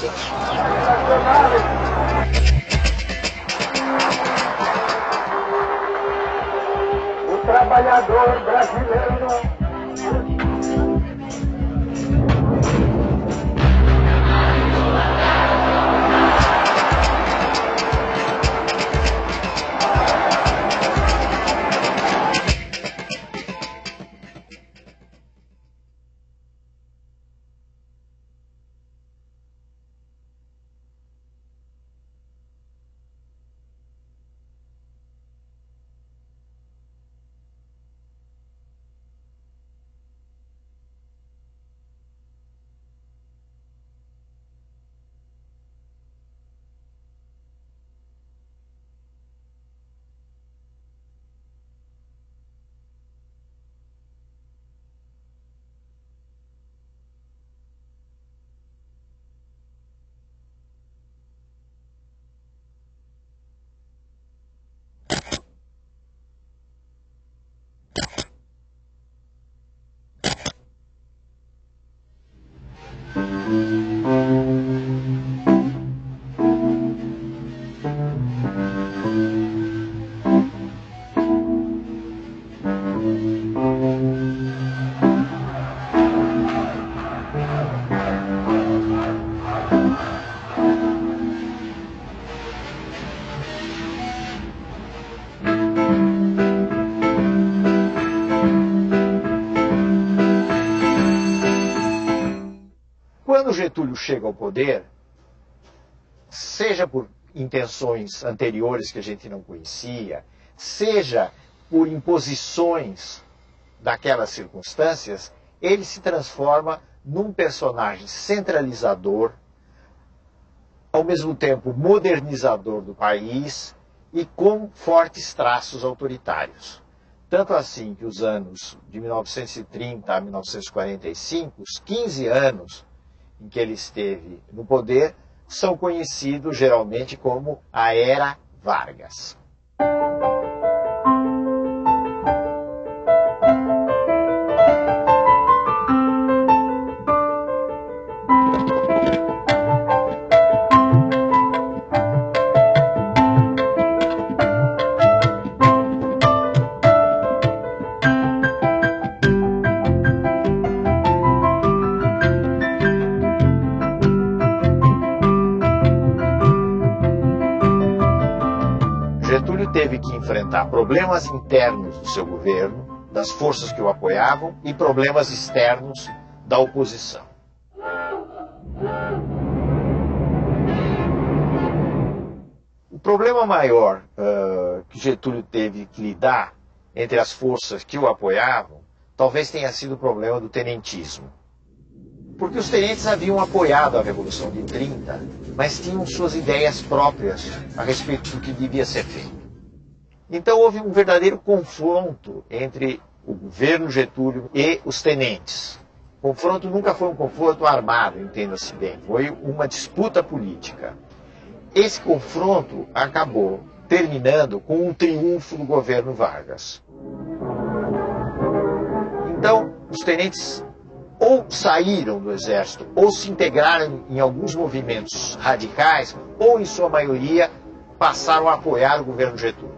O trabalhador brasileiro Quando Getúlio chega ao poder, seja por intenções anteriores que a gente não conhecia, seja por imposições daquelas circunstâncias, ele se transforma num personagem centralizador, ao mesmo tempo modernizador do país e com fortes traços autoritários. Tanto assim que os anos de 1930 a 1945, os 15 anos em que ele esteve no poder, são conhecidos geralmente como a Era Vargas. Getúlio teve que enfrentar problemas internos do seu governo, das forças que o apoiavam, e problemas externos da oposição. O problema maior que Getúlio teve que lidar entre as forças que o apoiavam, talvez tenha sido o problema do tenentismo. Porque os tenentes haviam apoiado a Revolução de 30, mas tinham suas ideias próprias a respeito do que devia ser feito. Então houve um verdadeiro confronto entre o governo Getúlio e os tenentes. O confronto nunca foi um confronto armado, entenda-se bem, foi uma disputa política. Esse confronto acabou terminando com um triunfo do governo Vargas. Então, os tenentes ou saíram do exército, ou se integraram em alguns movimentos radicais, ou, em sua maioria, passaram a apoiar o governo Getúlio.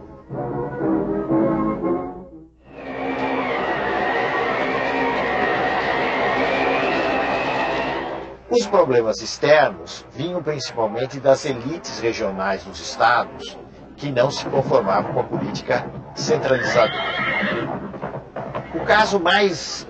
Os problemas externos vinham principalmente das elites regionais dos estados, que não se conformavam com a política centralizadora. O caso mais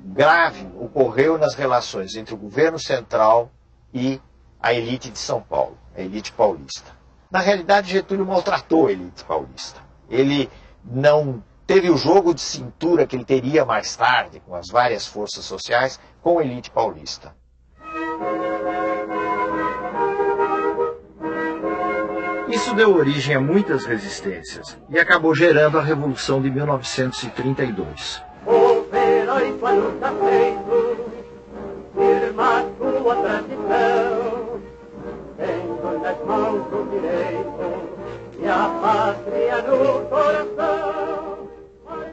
grave ocorreu nas relações entre o governo central e a elite de São Paulo, a elite paulista. Na realidade, Getúlio maltratou a elite paulista. Ele não teve o jogo de cintura que ele teria mais tarde, com as várias forças sociais, com a elite paulista. Isso deu origem a muitas resistências e acabou gerando a Revolução de 1932. O heróico a luta feito, firma sua tradição, tendo nas mãos o direito e a pátria no coração.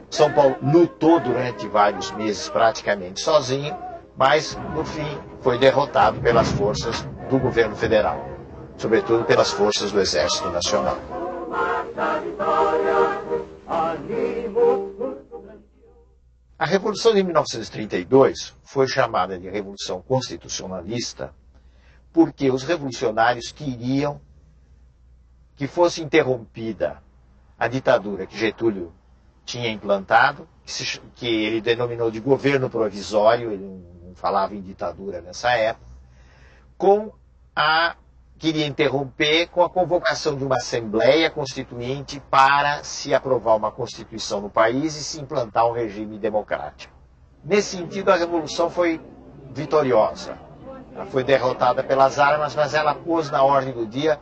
São Paulo lutou durante vários meses praticamente sozinho, mas no fim foi derrotado pelas forças do governo federal, sobretudo pelas forças do Exército Nacional. A Revolução de 1932 foi chamada de Revolução Constitucionalista porque os revolucionários queriam que fosse interrompida a ditadura que Getúlio tinha implantado, que ele denominou de governo provisório, ele não falava em ditadura nessa época, queria interromper com a convocação de uma Assembleia Constituinte para se aprovar uma Constituição no país e se implantar um regime democrático. Nesse sentido, a Revolução foi vitoriosa. Ela foi derrotada pelas armas, mas ela pôs na ordem do dia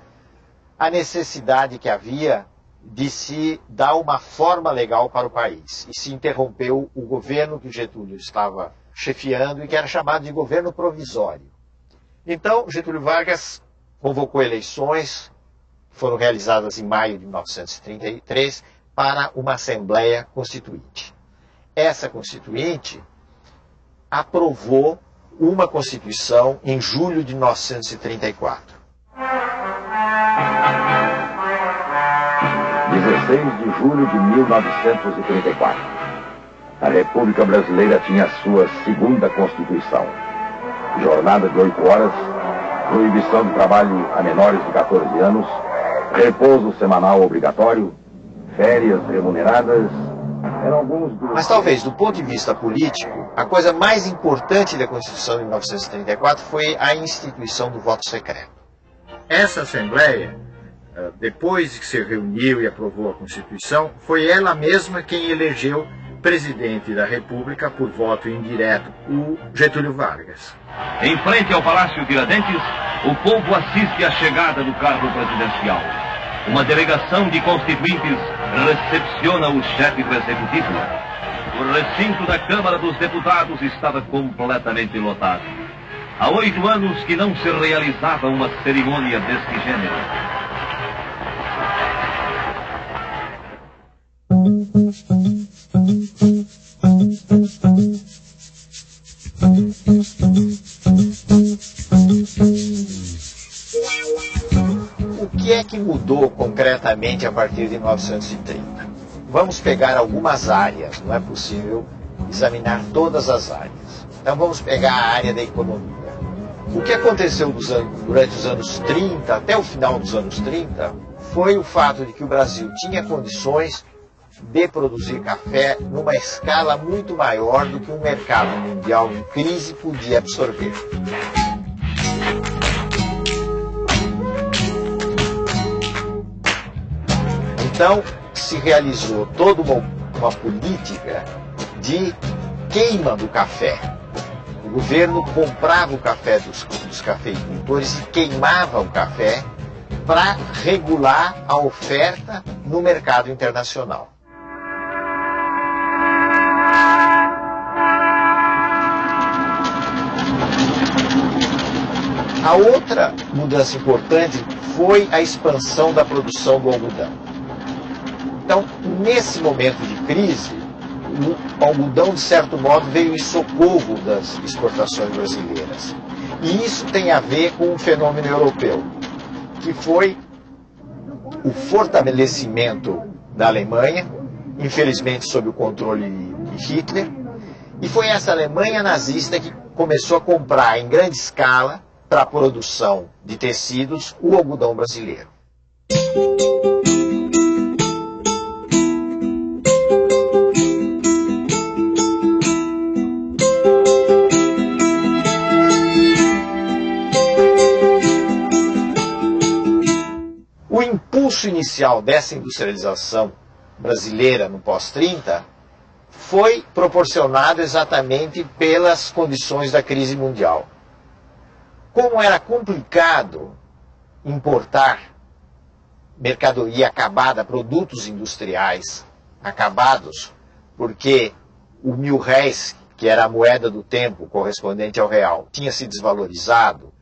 a necessidade que havia de se dar uma forma legal para o país. E se interrompeu o governo que Getúlio estava chefiando e que era chamado de governo provisório. Então, Getúlio Vargas convocou eleições, que foram realizadas em maio de 1933, para uma Assembleia Constituinte. Essa Constituinte aprovou uma Constituição em julho de 1934. 16 de julho de 1934. A República Brasileira tinha a sua segunda Constituição. Jornada de 8 horas, proibição de trabalho a menores de 14 anos, repouso semanal obrigatório, férias remuneradas, eram alguns dos... Mas talvez, do ponto de vista político, a coisa mais importante da Constituição de 1934 foi a instituição do voto secreto. Essa Assembleia, depois que se reuniu e aprovou a Constituição, foi ela mesma quem elegeu presidente da República por voto indireto, o Getúlio Vargas. Em frente ao Palácio Tiradentes, o povo assiste à chegada do carro presidencial. Uma delegação de constituintes recepciona o chefe do Executivo. O recinto da Câmara dos Deputados estava completamente lotado. Há 8 anos que não se realizava uma cerimônia deste gênero. O que é que mudou concretamente a partir de 1930? Vamos pegar algumas áreas, não é possível examinar todas as áreas. Então vamos pegar a área da economia. O que aconteceu durante os anos 30, até o final dos anos 30, foi o fato de que o Brasil tinha condições de produzir café numa escala muito maior do que um mercado mundial em crise podia absorver. Então, se realizou toda uma política de queima do café. O governo comprava o café dos cafeicultores e queimava o café para regular a oferta no mercado internacional. A outra mudança importante foi a expansão da produção do algodão. Então, nesse momento de crise, o algodão, de certo modo, veio em socorro das exportações brasileiras. E isso tem a ver com um fenômeno europeu, que foi o fortalecimento da Alemanha, infelizmente sob o controle de Hitler, e foi essa Alemanha nazista que começou a comprar em grande escala, para a produção de tecidos, o algodão brasileiro. O impulso inicial dessa industrialização brasileira no pós-30 foi proporcionado exatamente pelas condições da crise mundial. Como era complicado importar mercadoria acabada, produtos industriais acabados, porque o mil-réis, que era a moeda do tempo correspondente ao real, tinha se desvalorizado,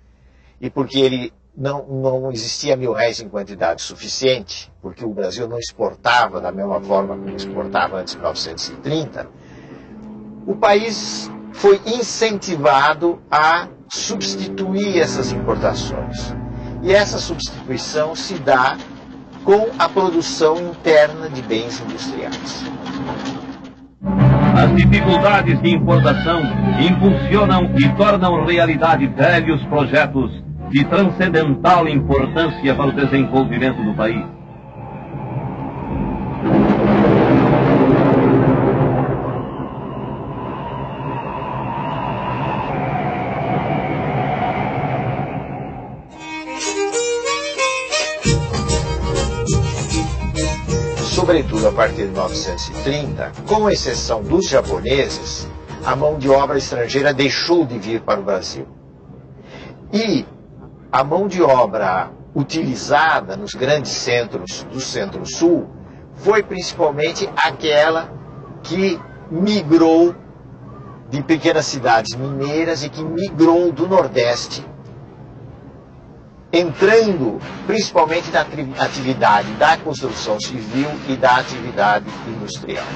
e porque ele não existia mil-réis em quantidade suficiente, porque o Brasil não exportava da mesma forma como exportava antes de 1930, o país foi incentivado a substituir essas importações. E essa substituição se dá com a produção interna de bens industriais. As dificuldades de importação impulsionam e tornam realidade velhos projetos de transcendental importância para o desenvolvimento do país. Sobretudo a partir de 1930, com exceção dos japoneses, a mão de obra estrangeira deixou de vir para o Brasil. E a mão de obra utilizada nos grandes centros do Centro-Sul foi principalmente aquela que migrou de pequenas cidades mineiras e que migrou do Nordeste, entrando principalmente na atividade da construção civil e da atividade industrial.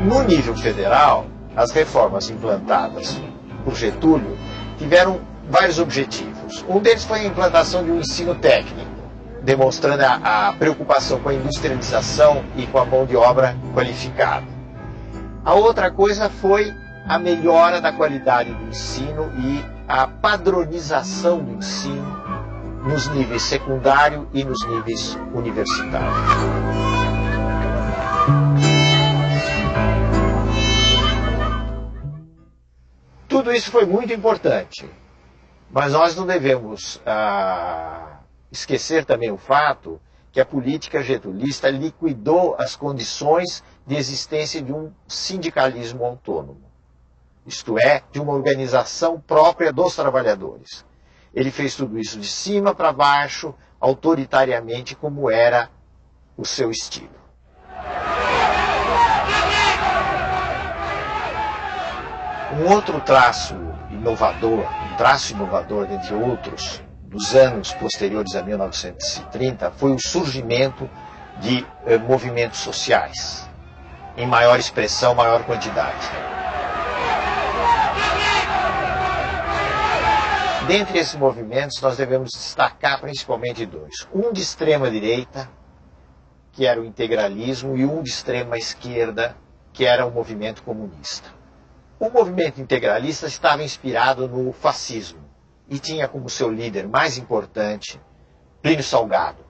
No nível federal, as reformas implantadas por Getúlio tiveram vários objetivos. Um deles foi a implantação de um ensino técnico, demonstrando a preocupação com a industrialização e com a mão de obra qualificada. A outra coisa foi a melhora da qualidade do ensino e a padronização do ensino nos níveis secundário e nos níveis universitários. Tudo isso foi muito importante, mas nós não devemos esquecer também o fato que a política getulista liquidou as condições de existência de um sindicalismo autônomo, isto é, de uma organização própria dos trabalhadores. Ele fez tudo isso de cima para baixo, autoritariamente, como era o seu estilo. Um outro traço inovador, dentre outros, dos anos posteriores a 1930, foi o surgimento de movimentos sociais, em maior expressão, maior quantidade. Dentre esses movimentos, nós devemos destacar principalmente dois. Um de extrema direita, que era o integralismo, e um de extrema esquerda, que era o movimento comunista. O movimento integralista estava inspirado no fascismo e tinha como seu líder mais importante Plínio Salgado,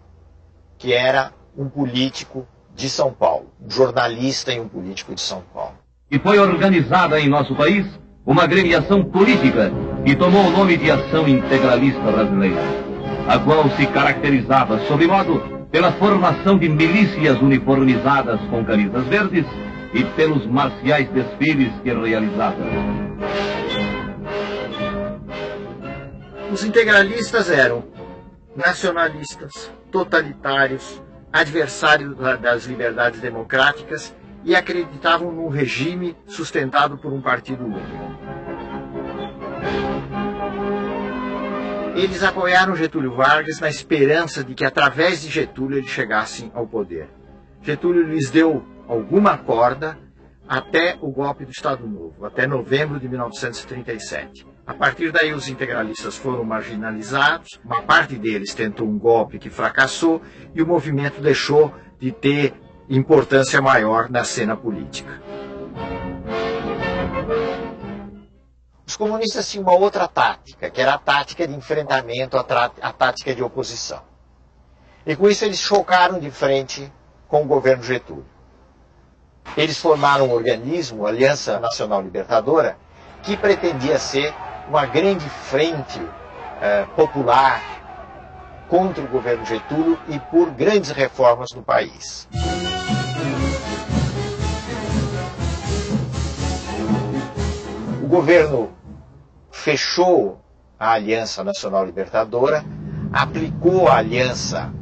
que era um político de São Paulo, um jornalista e um político de São Paulo. E foi organizada em nosso país uma agremiação política que tomou o nome de Ação Integralista Brasileira, a qual se caracterizava, sob modo, pela formação de milícias uniformizadas com camisas verdes e pelos marciais desfiles que realizava. Os integralistas eram nacionalistas, totalitários, adversários das liberdades democráticas e acreditavam num regime sustentado por um partido único. Eles apoiaram Getúlio Vargas na esperança de que através de Getúlio eles chegassem ao poder. Getúlio lhes deu alguma corda até o golpe do Estado Novo, até novembro de 1937. A partir daí os integralistas foram marginalizados, uma parte deles tentou um golpe que fracassou e o movimento deixou de ter importância maior na cena política. Os comunistas tinham uma outra tática, que era a tática de enfrentamento, a tática de oposição. E com isso eles chocaram de frente com o governo Getúlio. Eles formaram um organismo, a Aliança Nacional Libertadora, que pretendia ser uma grande frente popular contra o governo Getúlio e por grandes reformas no país. O governo fechou a Aliança Nacional Libertadora, aplicou à aliança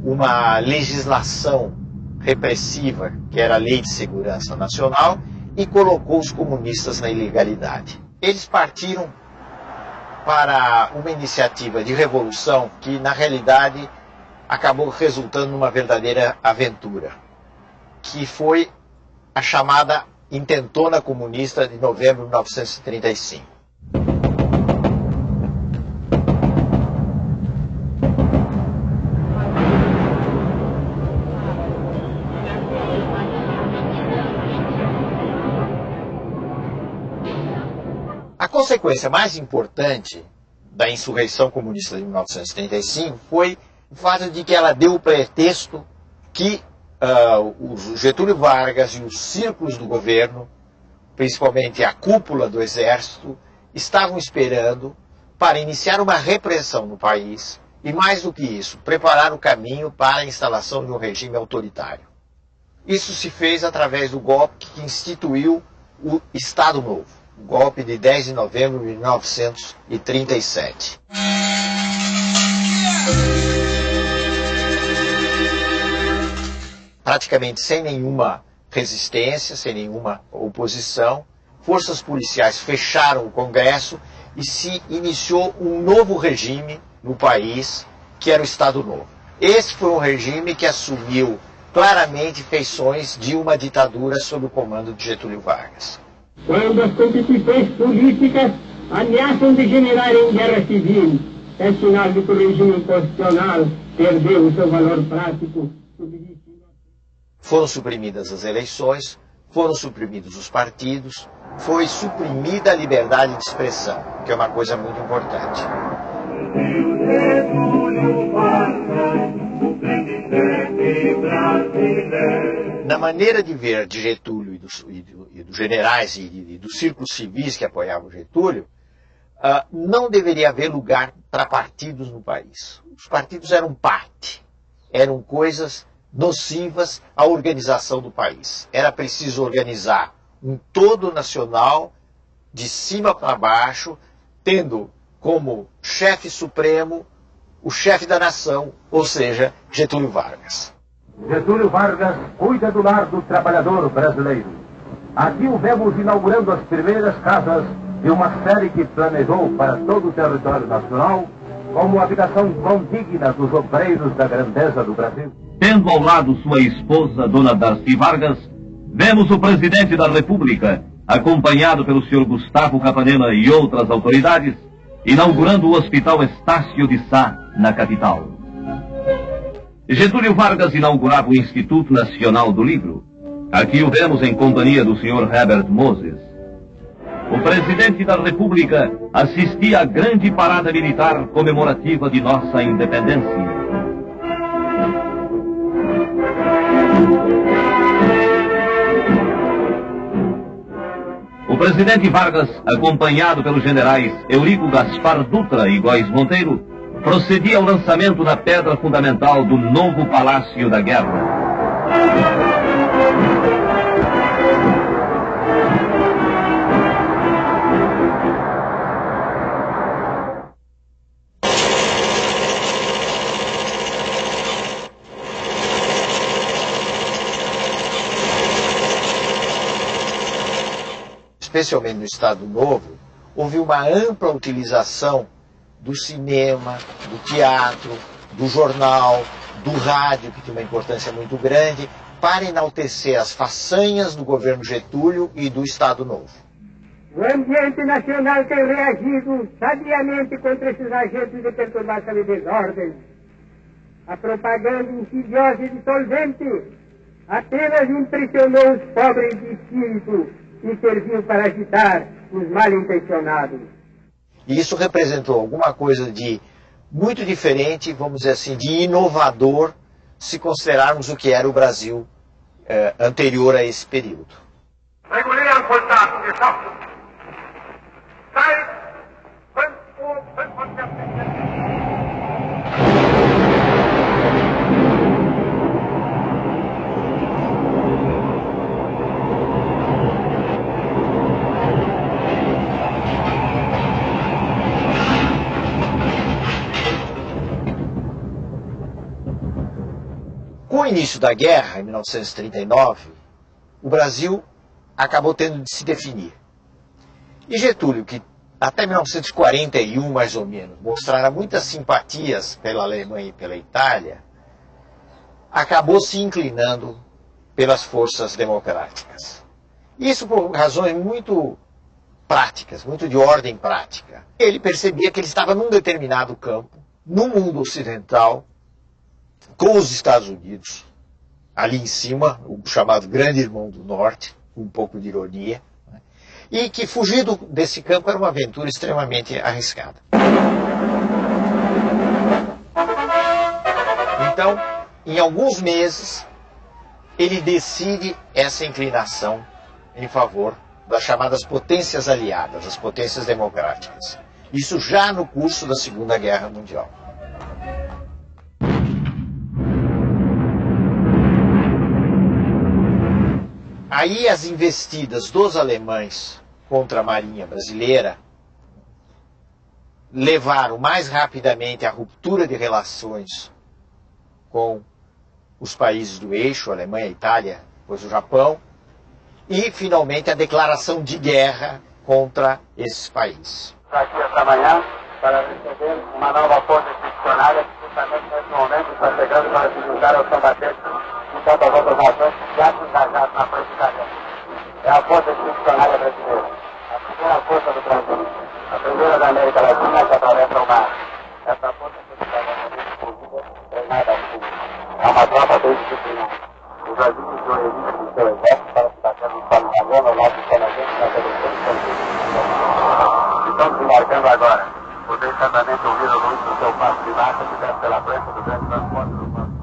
uma legislação repressiva, que era a Lei de Segurança Nacional, e colocou os comunistas na ilegalidade. Eles partiram para uma iniciativa de revolução que, na realidade, acabou resultando numa verdadeira aventura, que foi a chamada Intentona Comunista de novembro de 1935. A consequência mais importante da insurreição comunista de 1935 foi o fato de que ela deu o pretexto que o Getúlio Vargas e os círculos do governo, principalmente a cúpula do exército, estavam esperando para iniciar uma repressão no país e, mais do que isso, preparar o caminho para a instalação de um regime autoritário. Isso se fez através do golpe que instituiu o Estado Novo, o golpe de 10 de novembro de 1937. Praticamente sem nenhuma resistência, sem nenhuma oposição, forças policiais fecharam o Congresso e se iniciou um novo regime no país, que era o Estado Novo. Esse foi um regime que assumiu claramente feições de uma ditadura sob o comando de Getúlio Vargas. Quando as constituições políticas ameaçam degenerar em guerra civil, é sinal de que o regime constitucional perdeu o seu valor prático. Foram suprimidas as eleições, foram suprimidos os partidos, foi suprimida a liberdade de expressão, que é uma coisa muito importante. Na maneira de ver de Getúlio e dos generais e dos círculos civis que apoiavam Getúlio, não deveria haver lugar para partidos no país. Os partidos eram parte, eram coisas nocivas à organização do país. Era preciso organizar um todo nacional, de cima para baixo, tendo como chefe supremo o chefe da nação, ou seja, Getúlio Vargas. Getúlio Vargas cuida do lar do trabalhador brasileiro. Aqui o vemos inaugurando as primeiras casas de uma série que planejou para todo o território nacional como habitação condigna dos obreiros da grandeza do Brasil. Tendo ao lado sua esposa, Dona Darcy Vargas, vemos o presidente da República, acompanhado pelo senhor Gustavo Capanema e outras autoridades, inaugurando o Hospital Estácio de Sá, na capital. Getúlio Vargas inaugurava o Instituto Nacional do Livro. Aqui o vemos em companhia do senhor Herbert Moses. O presidente da República assistia à grande parada militar comemorativa de nossa independência. O presidente Vargas, acompanhado pelos generais Eurico Gaspar Dutra e Góes Monteiro, procedia ao lançamento da pedra fundamental do novo Palácio da Guerra. Especialmente no Estado Novo, houve uma ampla utilização do cinema, do teatro, do jornal, do rádio, que tinha uma importância muito grande, para enaltecer as façanhas do governo Getúlio e do Estado Novo. O ambiente nacional tem reagido sabiamente contra esses agentes de perturbação e desordem. A propaganda insidiosa e dissolvente apenas impressionou os pobres de espírito e serviu para agitar os mal-intencionados. E isso representou alguma coisa de muito diferente, vamos dizer assim, de inovador, se considerarmos o que era o Brasil anterior a esse período. Regulieren Soldaten geschaffen. Seit 5:45 Com o início da guerra, em 1939, o Brasil acabou tendo de se definir. E Getúlio, que até 1941, mais ou menos, mostrara muitas simpatias pela Alemanha e pela Itália, acabou se inclinando pelas forças democráticas. Isso por razões muito práticas, muito de ordem prática. Ele percebia que ele estava num determinado campo, no mundo ocidental, com os Estados Unidos, ali em cima, o chamado Grande Irmão do Norte, com um pouco de ironia, né? E que fugir desse campo era uma aventura extremamente arriscada. Então, em alguns meses, ele decide essa inclinação em favor das chamadas potências aliadas, as potências democráticas. Isso já no curso da Segunda Guerra Mundial. Aí as investidas dos alemães contra a Marinha brasileira levaram mais rapidamente à ruptura de relações com os países do eixo, Alemanha, Itália, depois o Japão, e finalmente a declaração de guerra contra esses países. Aqui esta manhã para receber uma nova força expedicionária que justamente nesse momento está chegando para se juntar aos combatentes de tantas outras nações que já se engajaram na frente da guerra. É a força expedicionária brasileira, a primeira força do Brasil, a primeira da América Latina que atravessa o mar. Essa força expedicionária é treinada assim. É uma tropa bem disciplinada. O Brasil enviou elite do seu exército para se bater no solo italiano ao lado dos canadienses na seleção de conflito. Estão desembarcando agora. Vocês certamente ouviram o ruído do seu passo de marcha que desce pela frente do grande transporte do passo.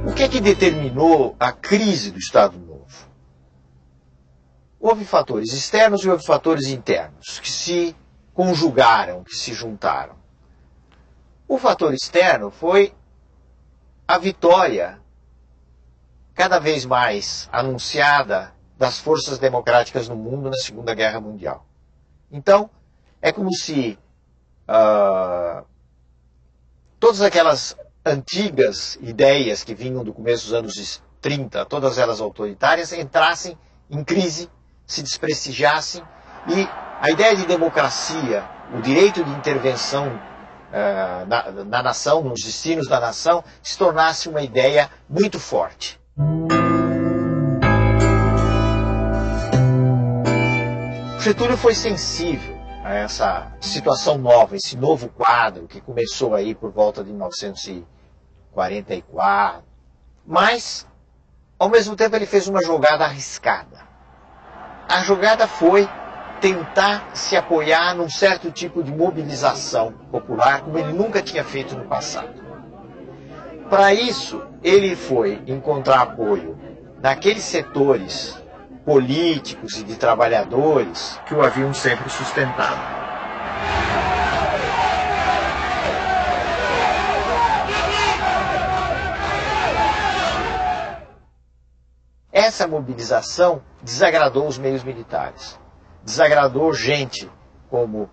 O que determinou a crise do Estado Novo? Houve fatores externos e houve fatores internos que se conjugaram, que se juntaram. O fator externo foi a vitória cada vez mais anunciada das forças democráticas no mundo na Segunda Guerra Mundial. Então, é como se todas aquelas antigas ideias que vinham do começo dos anos 30, todas elas autoritárias, entrassem em crise, se desprestigiassem, e a ideia de democracia, o direito de intervenção na nação, nos destinos da nação, se tornasse uma ideia muito forte. Getúlio foi sensível a essa situação nova, esse novo quadro que começou aí por volta de 1944, mas, ao mesmo tempo, ele fez uma jogada arriscada. A jogada foi tentar se apoiar num certo tipo de mobilização popular, como ele nunca tinha feito no passado. Para isso, ele foi encontrar apoio naqueles setores políticos e de trabalhadores que o haviam sempre sustentado. Essa mobilização desagradou os meios militares. Desagradou gente como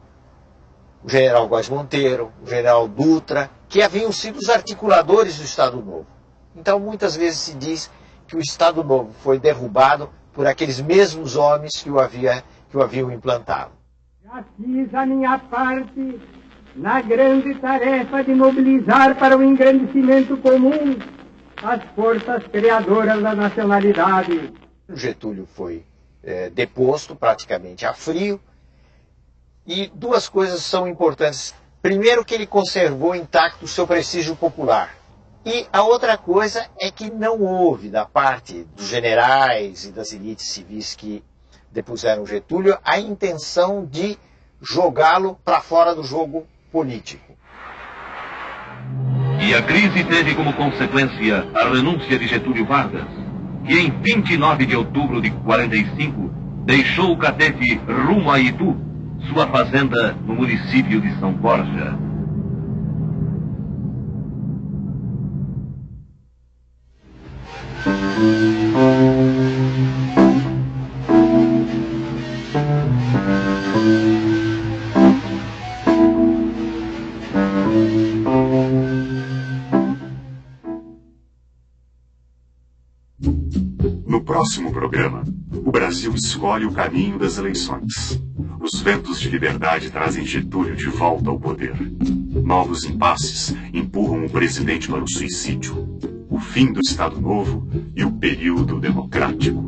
o general Góes Monteiro, o general Dutra, que haviam sido os articuladores do Estado Novo. Então, muitas vezes se diz que o Estado Novo foi derrubado por aqueles mesmos homens que o haviam implantado. Já fiz a minha parte na grande tarefa de mobilizar para o engrandecimento comum as forças criadoras da nacionalidade. Getúlio foi deposto praticamente a frio, e duas coisas são importantes. Primeiro, que ele conservou intacto o seu prestígio popular. E a outra coisa é que não houve, da parte dos generais e das elites civis que depuseram Getúlio, a intenção de jogá-lo para fora do jogo político. E a crise teve como consequência a renúncia de Getúlio Vargas, que em 29 de outubro de 45 deixou o Catete rumo a Itu, sua fazenda no município de São Borja. No próximo programa, o Brasil escolhe o caminho das eleições. Os ventos de liberdade trazem Getúlio de volta ao poder. Novos impasses empurram o presidente para o suicídio. O fim do Estado Novo e o período democrático.